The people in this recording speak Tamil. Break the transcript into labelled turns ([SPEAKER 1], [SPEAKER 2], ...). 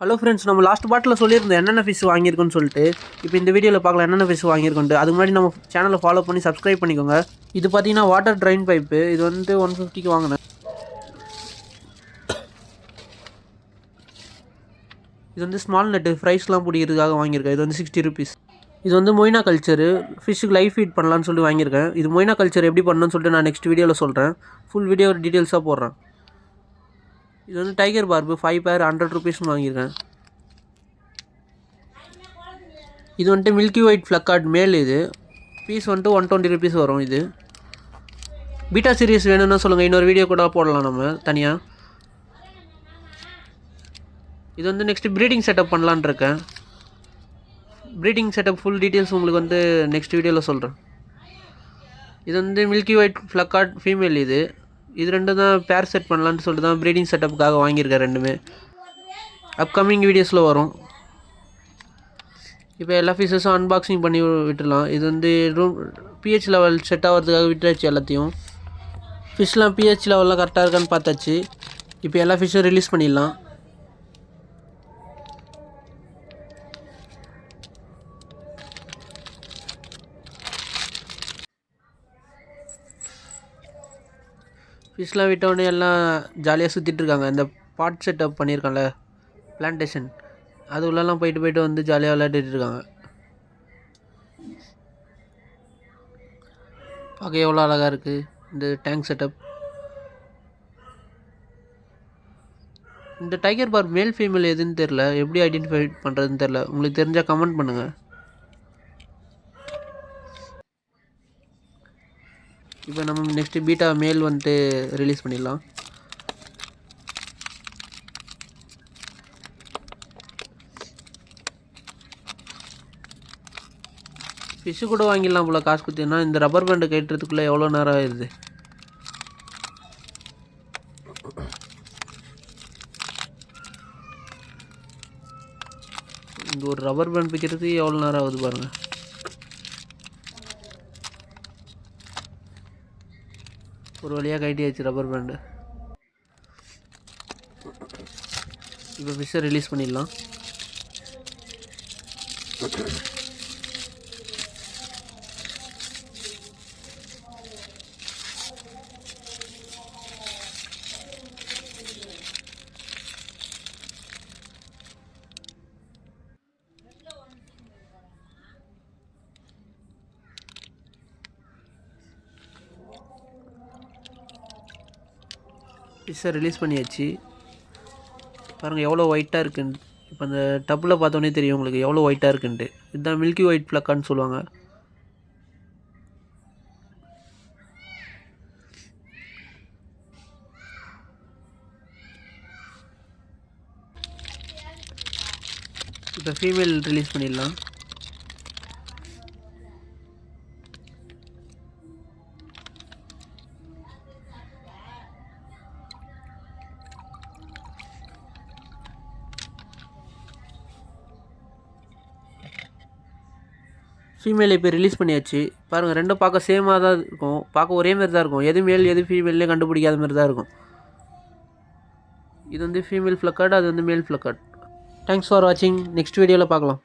[SPEAKER 1] ஹலோ ஃப்ரெண்ட்ஸ், நம்ம லாஸ்ட் பாட்டில் சொல்லியிருந்தோம் என்னென்ன ஃபிஷ் வாங்கியிருக்கோன்னு சொல்லிட்டு. இப்போ இந்த வீடியோவில் பார்க்கலாம் என்னென்ன ஃபிஷ் வாங்கியிருக்கோன்ட்டு. அதுக்கு முன்னாடி நம்ம சேனலை ஃபாலோ பண்ணி சப்ஸ்கிரைப் பண்ணிக்கோங்க. இது பார்த்தீங்கன்னா வாட்டர் ட்ரைன் பைப்பு. இது வந்து 150க்கு வாங்கினேன். இது வந்து ஸ்மால் நெட்டு ஃப்ரைஸ்லாம் பிடிக்கிறதுக்காக வாங்கியிருக்கேன். இது வந்து 60 ருபீஸ். இது வந்து மொய்னா கல்ச்சரு, ஃபிஷ்ஷுக்கு லைஃப் ஃபீட் பண்ணலான்னு சொல்லி வாங்கியிருக்கேன். இது மொய்னா கல்ச்சர் எப்படி பண்ணணும்னு சொல்லிட்டு நான் நெக்ஸ்ட் வீடியோவில் சொல்கிறேன். ஃபுல் வீடியோ டீட்டெயில்ஸாக போடுறேன். இது வந்து டைகர் பார்பு 5 பேர் 100 ருபீஸ்னு வாங்கியிருக்கேன். இது வந்துட்டு மில்கி ஒயிட் ஃப்ளக்கார்ட் மேல். இது பீஸ் வந்துட்டு 120 ருபீஸ் வரும். இது பீட்டா சீரிஸ் வேணும்னா சொல்லுங்கள், இன்னொரு வீடியோ கூட போடலாம் நம்ம தனியாக. இது வந்து நெக்ஸ்ட்டு ப்ரீடிங் செட்டப் பண்ணலான் இருக்கேன். ப்ரீடிங் செட்டப் ஃபுல் டீட்டெயில்ஸ் உங்களுக்கு வந்து நெக்ஸ்ட் வீடியோவில் சொல்கிறேன். இது வந்து மில்கி ஒயிட் ஃப்ளக்கார்ட் ஃபீமேல். இது ரெண்டு தான் பேர் செட் பண்ணலான்னு சொல்லிட்டு தான் ப்ரீடிங் செட்டப்புக்காக வாங்கியிருக்கேன். ரெண்டுமே அப்கமிங் வீடியோஸில் வரும். இப்போ எல்லா ஃபிஷஸும் அன்பாக்சிங் பண்ணி விட்டுடலாம். இது வந்து ரூம் பிஹெச் லெவல் செட் ஆகிறதுக்காக விட்டுருச்சு எல்லாத்தையும். ஃபிஷ்லாம் பிஹெச் லெவலில் கரெக்டாக இருக்கான்னு பார்த்தாச்சு. இப்போ எல்லா ஃபிஷ்ஷும் ரிலீஸ் பண்ணிடலாம். ஃபிஷ்லாம் விட்டோடனே எல்லாம் ஜாலியாக சுற்றிட்டுருக்காங்க. இந்த பாட் செட்டப் பண்ணியிருக்காங்கல்ல, பிளான்டேஷன், அது உள்ளெல்லாம் போயிட்டு வந்து ஜாலியாக விளையாடிட்டு இருக்காங்க. பார்க்க எவ்வளோ அழகாக இருக்குது இந்த டேங்க் செட்டப். இந்த டைகர் பார்ப் மேல் ஃபீமேல் எதுன்னு தெரில, எப்படி ஐடென்டிஃபை பண்ணுறதுன்னு தெரில. உங்களுக்கு தெரிஞ்சால் கமெண்ட் பண்ணுங்கள். இப்போ நம்ம நெக்ஸ்ட்டு பீட்டா மேல் வந்துட்டு ரிலீஸ் பண்ணிடலாம். ஃபிஷ்ஷு கூட வாங்கிடலாம் போல் காசு கொடுத்தீங்கன்னா. இந்த ரப்பர் பேண்டு கட்டுறதுக்குள்ளே எவ்வளோ நேரம் ஆயிடுது. இந்த ஒரு ரப்பர் பேண்ட் பிக்கிறதுக்கு எவ்வளோ நேரம் ஆகுது பாருங்கள். ஒரு வழியாக கட்டியாச்சு ரப்பர் பேண்டு. இப்போ ஃபிஷ்ஷை ரிலீஸ் பண்ணிடலாம். ஃபிஷ்ஷை ரிலீஸ் பண்ணியாச்சு. பாருங்கள் எவ்வளோ ஒயிட்டாக இருக்குன்னு. இப்போ அந்த டப்பில் பார்த்தோன்னே தெரியும் உங்களுக்கு எவ்வளோ ஒயிட்டாக இருக்குன்ட்டு. இதுதான் மில்கி ஒயிட் ஃப்ளக்கான்னு சொல்லுவாங்க. இப்போ ஃபீமேல் ரிலீஸ் பண்ணிடலாம். ஃபீமேல் இப்போ ரிலீஸ் பண்ணியாச்சு. பாருங்கள் ரெண்டும் பார்க்க சேமாக தான் இருக்கும், பார்க்க ஒரே மாதிரி தான் இருக்கும். எது மேல் எது ஃபீமேல்னே கண்டுபிடிக்காத மாதிரி தான் இருக்கும். இது வந்து ஃபீமேல் ஃப்ளக்கார்ட், அது வந்து மேல் ஃப்ளக்கார்ட். தேங்க்ஸ் ஃபார் வாட்சிங். நெக்ஸ்ட் வீடியோவில் பார்க்கலாம்.